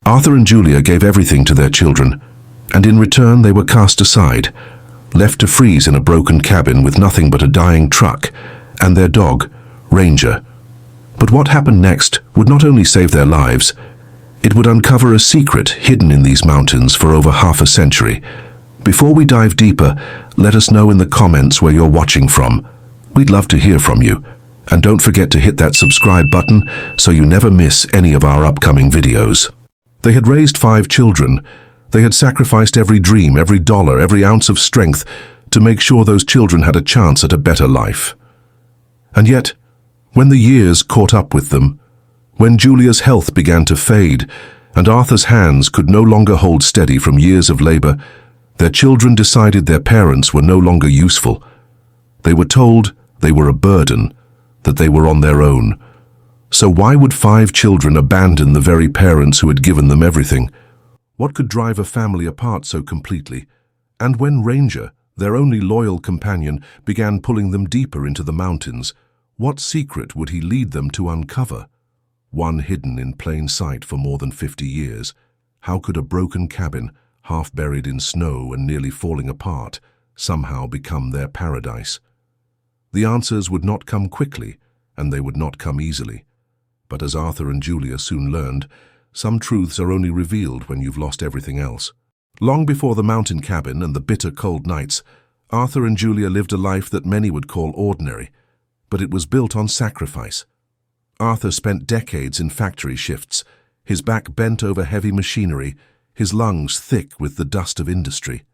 Arthur and Julia gave everything to their children, and in return they were cast aside, left to freeze in a broken cabin with nothing but a dying truck and their dog, Ranger. But what happened next would not only save their lives, it would uncover a secret hidden in these mountains for over half a century. Before we dive deeper, let us know in the comments where you're watching from. We'd love to hear from you. And don't forget to hit that subscribe button so you never miss any of our upcoming videos. They had raised 5 children. They had sacrificed every dream, every dollar, every ounce of strength to make sure those children had a chance at a better life. And yet, when the years caught up with them, when Julia's health began to fade and Arthur's hands could no longer hold steady from years of labor, their children decided their parents were no longer useful. They were told they were a burden, that they were on their own. So why would 5 children abandon the very parents who had given them everything? What could drive a family apart so completely? And when Ranger, their only loyal companion, began pulling them deeper into the mountains, what secret would he lead them to uncover? One hidden in plain sight for more than 50 years. How could a broken cabin, half buried in snow and nearly falling apart, somehow become their paradise? The answers would not come quickly, and they would not come easily. But as Arthur and Julia soon learned, some truths are only revealed when you've lost everything else. Long before the mountain cabin and the bitter cold nights, Arthur and Julia lived a life that many would call ordinary, but it was built on sacrifice. Arthur spent decades in factory shifts, his back bent over heavy machinery, his lungs thick with the dust of industry.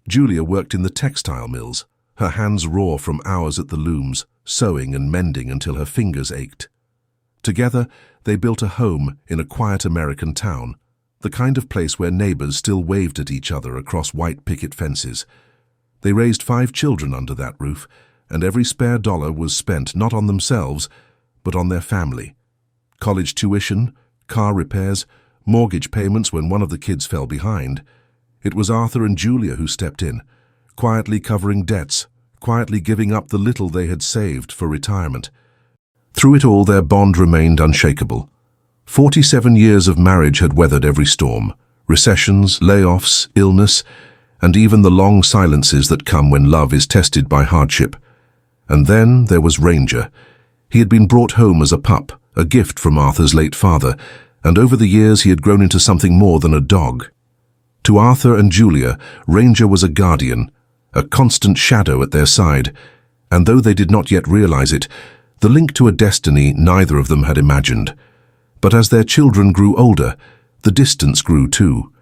Julia worked in the textile mills, her hands raw from hours at the looms, sewing and mending until her fingers ached. Together, they built a home in a quiet American town, the kind of place where neighbors still waved at each other across white picket fences. They raised 5 children under that roof, and every spare dollar was spent not on themselves, but on their family. College tuition, car repairs, mortgage payments when one of the kids fell behind. It was Arthur and Julia who stepped in, quietly covering debts, quietly giving up the little they had saved for retirement. Through it all, their bond remained unshakable. 47 years of marriage had weathered every storm, recessions, layoffs, illness, and even the long silences that come when love is tested by hardship. And then there was Ranger. He had been brought home as a pup, a gift from Arthur's late father, and over the years he had grown into something more than a dog. To Arthur and Julia, Ranger was a guardian, a constant shadow at their side, and though they did not yet realize it, the link to a destiny neither of them had imagined. But as their children grew older, the distance grew too.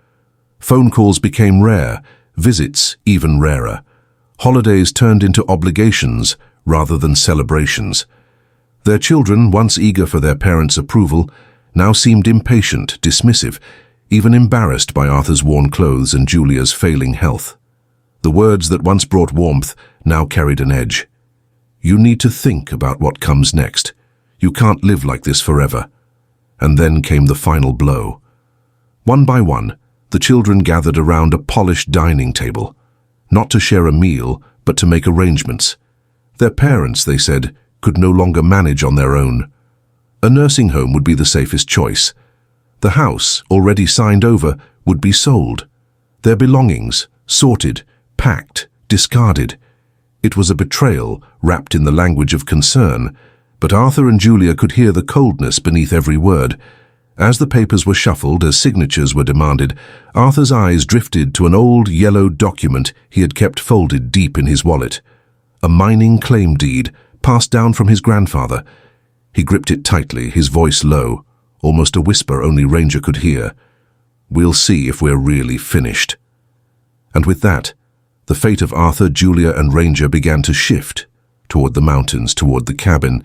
Phone calls became rare, visits even rarer. Holidays turned into obligations rather than celebrations. Their children, once eager for their parents' approval, now seemed impatient, dismissive, even embarrassed by Arthur's worn clothes and Julia's failing health. The words that once brought warmth now carried an edge. You need to think about what comes next. You can't live like this forever. And then came the final blow. One by one, the children gathered around a polished dining table, not to share a meal, but to make arrangements. Their parents, they said, could no longer manage on their own. A nursing home would be the safest choice. The house, already signed over, would be sold. Their belongings, sorted, packed, discarded. It was a betrayal wrapped in the language of concern, but Arthur and Julia could hear the coldness beneath every word. As the papers were shuffled, as signatures were demanded, Arthur's eyes drifted to an old yellow document he had kept folded deep in his wallet. A mining claim deed, passed down from his grandfather. He gripped it tightly, his voice low, almost a whisper only Ranger could hear. We'll see if we're really finished. And with that, the fate of Arthur, Julia, and Ranger began to shift toward the mountains, toward the cabin,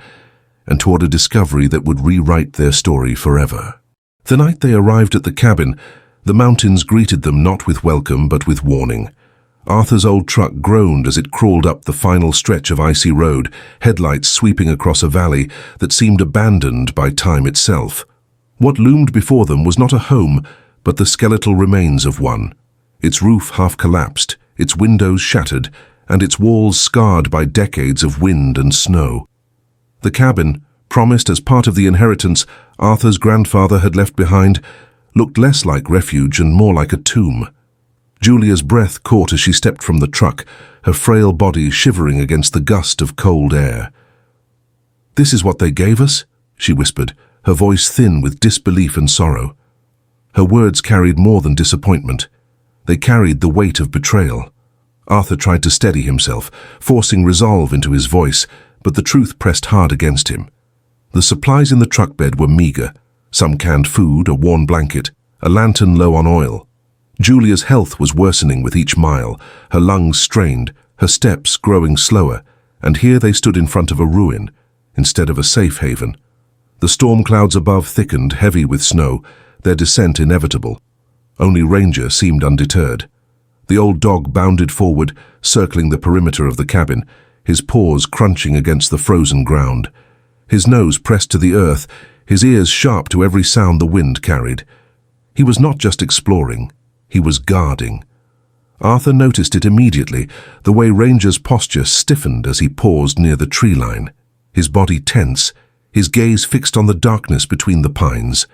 and toward a discovery that would rewrite their story forever. The night they arrived at the cabin, the mountains greeted them not with welcome but with warning. Arthur's old truck groaned as it crawled up the final stretch of icy road, headlights sweeping across a valley that seemed abandoned by time itself. What loomed before them was not a home, but the skeletal remains of one. Its roof half collapsed, its windows shattered, and its walls scarred by decades of wind and snow. The cabin, promised as part of the inheritance Arthur's grandfather had left behind, looked less like refuge and more like a tomb. Julia's breath caught as she stepped from the truck, her frail body shivering against the gust of cold air. "This is what they gave us?" she whispered, her voice thin with disbelief and sorrow. Her words carried more than disappointment. They carried the weight of betrayal. Arthur tried to steady himself, forcing resolve into his voice, but the truth pressed hard against him. The supplies in the truck bed were meager: some canned food, a worn blanket, a lantern low on oil. Julia's health was worsening with each mile, her lungs strained, her steps growing slower, and here they stood in front of a ruin, instead of a safe haven. The storm clouds above thickened, heavy with snow, their descent inevitable. Only Ranger seemed undeterred. The old dog bounded forward, circling the perimeter of the cabin, his paws crunching against the frozen ground. His nose pressed to the earth, his ears sharp to every sound the wind carried. He was not just exploring, he was guarding. Arthur noticed it immediately, the way Ranger's posture stiffened as he paused near the tree line, his body tense, his gaze fixed on the darkness between the pines.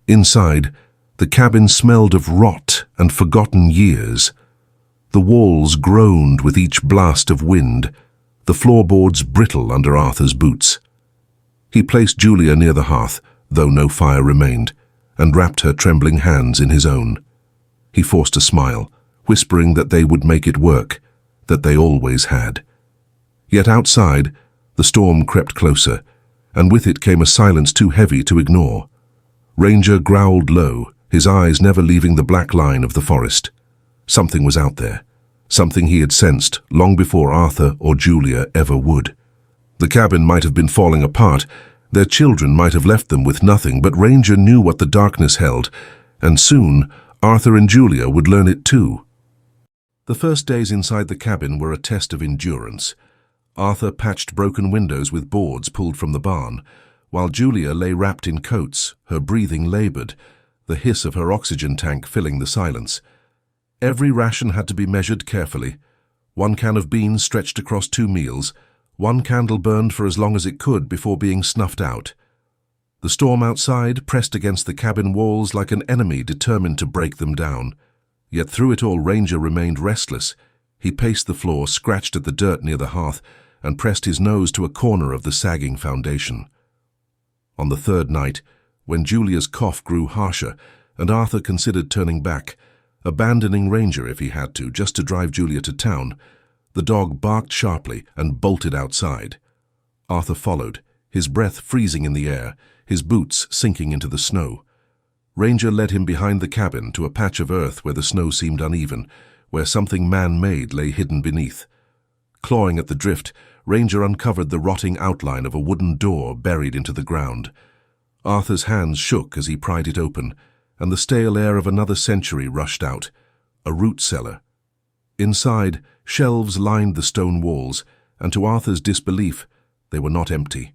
Inside, the cabin smelled of rot and forgotten years. The walls groaned with each blast of wind, the floorboards brittle under Arthur's boots. He placed Julia near the hearth, though no fire remained, and wrapped her trembling hands in his own. He forced a smile, whispering that they would make it work, that they always had. Yet outside, the storm crept closer, and with it came a silence too heavy to ignore. Ranger growled low, his eyes never leaving the black line of the forest. Something was out there, something he had sensed long before Arthur or Julia ever would. The cabin might have been falling apart, their children might have left them with nothing, but Ranger knew what the darkness held, and soon Arthur and Julia would learn it too. The first days inside the cabin were a test of endurance. Arthur patched broken windows with boards pulled from the barn, while Julia lay wrapped in coats, her breathing labored, the hiss of her oxygen tank filling the silence. Every ration had to be measured carefully. 1 can of beans stretched across 2 meals, 1 candle burned for as long as it could before being snuffed out. The storm outside pressed against the cabin walls like an enemy determined to break them down. Yet through it all Ranger remained restless. He paced the floor, scratched at the dirt near the hearth, and pressed his nose to a corner of the sagging foundation. On the third night, when Julia's cough grew harsher, and Arthur considered turning back, abandoning Ranger if he had to, just to drive Julia to town, the dog barked sharply and bolted outside. Arthur followed, his breath freezing in the air, his boots sinking into the snow. Ranger led him behind the cabin to a patch of earth where the snow seemed uneven, where something man-made lay hidden beneath. Clawing at the drift, Ranger uncovered the rotting outline of a wooden door buried into the ground. Arthur's hands shook as he pried it open, and the stale air of another century rushed out. A root cellar. Inside, shelves lined the stone walls, and to Arthur's disbelief, they were not empty.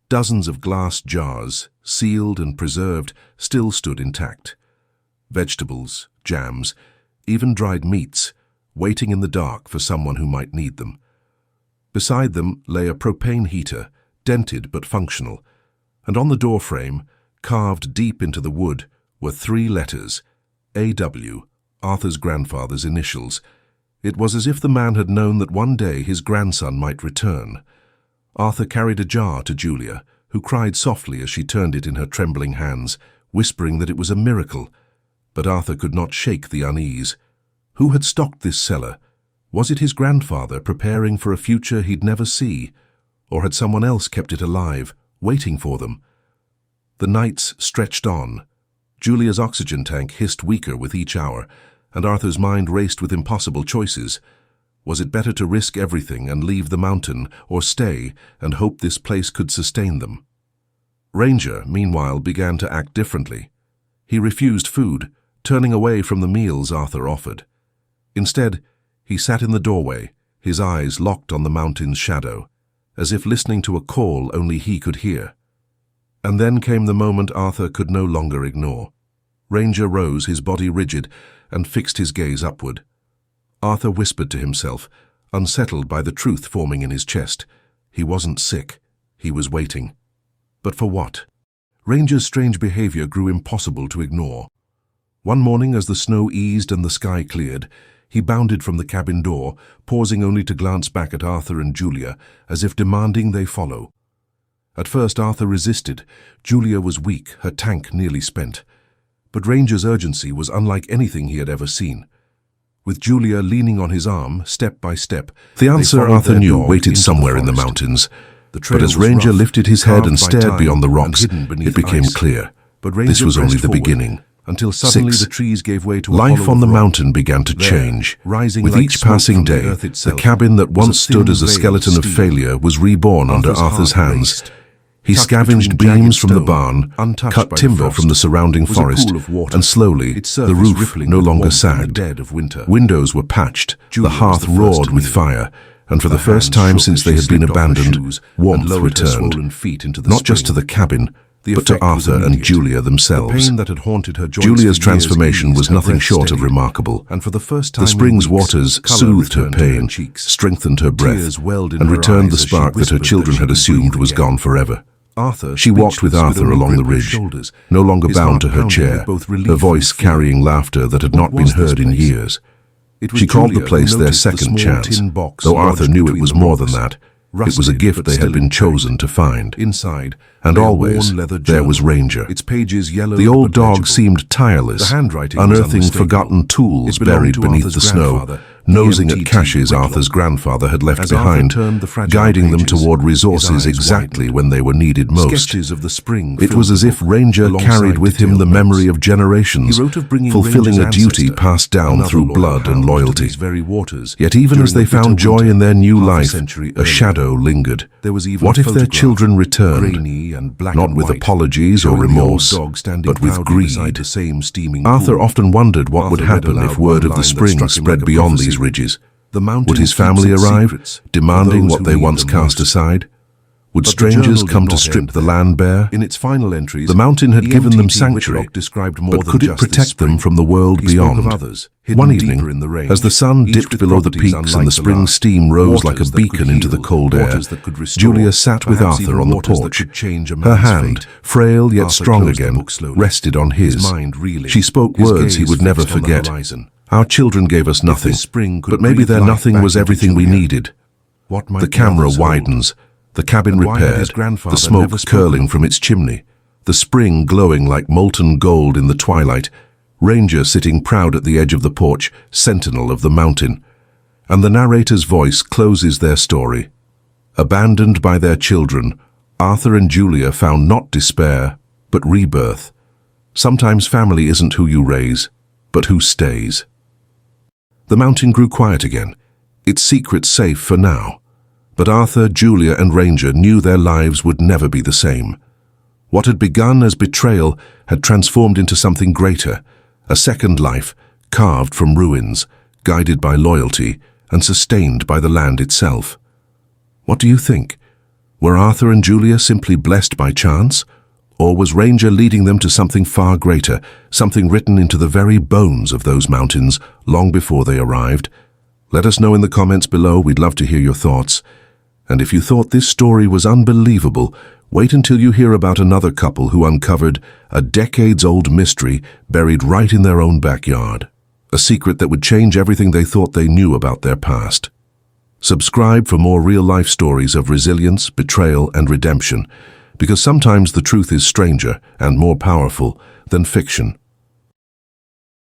Dozens of glass jars, sealed and preserved, still stood intact. Vegetables, jams, even dried meats, waiting in the dark for someone who might need them. Beside them lay a propane heater, dented but functional, and on the doorframe, carved deep into the wood, were 3 letters, A.W., Arthur's grandfather's initials. It was as if the man had known that one day his grandson might return. Arthur carried a jar to Julia, who cried softly as she turned it in her trembling hands, whispering that it was a miracle. But Arthur could not shake the unease. Who had stocked this cellar? Was it his grandfather preparing for a future he'd never see? Or had someone else kept it alive, waiting for them? The nights stretched on. Julia's oxygen tank hissed weaker with each hour, and Arthur's mind raced with impossible choices. Was it better to risk everything and leave the mountain, or stay and hope this place could sustain them? Ranger, meanwhile, began to act differently. He refused food, turning away from the meals Arthur offered. Instead, he sat in the doorway, his eyes locked on the mountain's shadow, as if listening to a call only he could hear. And then came the moment Arthur could no longer ignore. Ranger rose, his body rigid, and fixed his gaze upward. Arthur whispered to himself, unsettled by the truth forming in his chest. He wasn't sick. He was waiting. But for what? Ranger's strange behavior grew impossible to ignore. One morning, as the snow eased and the sky cleared, he bounded from the cabin door, pausing only to glance back at Arthur and Julia, as if demanding they follow. At first, Arthur resisted. Julia was weak, her tank nearly spent. But Ranger's urgency was unlike anything he had ever seen. With Julia leaning on his arm, step by step, the answer Arthur knew waited somewhere in the mountains. But as Ranger lifted his head and stared beyond the rocks, it became clear. This was only the beginning. Until suddenly the trees gave way to a Life hollow on the rock. mountain began to change. rising With like each smoke passing from the day, earth the itself, cabin that was a once stood thin as a veil skeleton of steam. failure was reborn under Arthur's hands. heart raced. He Tucked scavenged between beams jagged from the stone, barn, untouched cut by the timber frost, from the surrounding was a forest, pool of water. and slowly Its the surface roof rippling no with longer warmth in the sagged. dead of winter. Windows were patched, Julia the was hearth the first roared to with leave. fire, and for the Her first hands time shook since as they she had been slipped off her abandoned, shoes warmth and lowered her returned, swollen feet into the not just to spring. the cabin, The but to effect was Arthur and immediate. Julia The themselves. pain that had haunted her joints Julia's for years transformation eased, was her nothing breath short of steadied, remarkable. and for the first time The in spring's weeks, waters colour soothed her returned to her pain, cheeks. strengthened her breath, Tears welled in and her returned the eyes as she spark that her whispered children she had would assumed breathe was again. gone forever. Arthur, She walked with speechless, Arthur only along the grip her ridge, shoulders, no longer his bound heart to her pounding chair, with both relief her voice and fear. carrying laughter that had What not been was this heard in place? years. It was She called Julia the who place their noticed the second small chance, tin box though Arthur lodged knew it between was the more than rocks. that. It was a Rusted, gift but they still had been intact. chosen to find. Inside, And lay a always, worn leather there was journal, Ranger. its pages yellowed The old but dog legible. seemed tireless, The handwriting was unearthing unmistakable. forgotten tools It belonged buried to beneath Arthur's the snow, grandfather, nosing at EMTT caches Whitlock. Arthur's grandfather had left As Arthur behind, turned the fragile guiding them pages, toward his resources eyes exactly widened. when they were needed most. Sketches of the spring It was filled as the if book, Ranger alongside carried with him the detailed memory notes. of generations, He wrote of bringing fulfilling a Ranger's duty ancestor, passed down another through loyal blood and hound, to loyalty. these very waters. Yet even as During they the bitter found joy winter, in their new half a life, century a earlier. shadow lingered. There was even What a if their photograph, children returned, grainy and black not and with white, apologies or showing the old remorse, dog standing but with proudly beside greed? the same steaming Arthur pool. often wondered what would Arthur read happen aloud if word one of the line that spring struck him spread like a beyond prophecy. these ridges. The mountain Would his keeps family its arrive, secrets for demanding those what who they need once them cast most. aside? Would But the strangers journal did come to not strip end the there. land bare? In its final entries, The mountain had given them EMTT sanctuary, Whitlock described more but than could it just this protect them spring. from the world He spoke beyond? of others, hidden One deeper evening, in the range, as the sun each dipped with below the properties peaks unlike and the the spring last. steam rose like a Waters that beacon could into the heal, cold air, waters that could restore, Julia sat with perhaps Arthur even on the waters that porch. could change a Her man's hand, fate. frail yet Arthur strong closed the again, book slowly, rested on his. mind reeling, She spoke his words he gaze would never fixed on the forget. horizon. Our children gave us nothing, this spring could but maybe breathe their life nothing back was into everything we Julia. needed. What might The camera others hold? widens, the cabin And why had his repaired, grandfather the smoke never spoken curling of from him? its chimney, the spring glowing like molten gold in the twilight, Ranger sitting proud at the edge of the porch, sentinel of the mountain. And the narrator's voice closes their story. Abandoned by their children, Arthur and Julia found not despair, but rebirth. Sometimes family isn't who you raise, but who stays. The mountain grew quiet again, its secret safe for now. But Arthur, Julia, and Ranger knew their lives would never be the same. What had begun as betrayal had transformed into something greater, a second life, carved from ruins, guided by loyalty, and sustained by the land itself. What do you think? Were Arthur and Julia simply blessed by chance? Or was Ranger leading them to something far greater, something written into the very bones of those mountains long before they arrived? Let us know in the comments below. We'd love to hear your thoughts. And if you thought this story was unbelievable, wait until you hear about another couple who uncovered a decades-old mystery buried right in their own backyard. A secret that would change everything they thought they knew about their past. Subscribe for more real-life stories of resilience, betrayal, and redemption, because sometimes the truth is stranger and more powerful than fiction.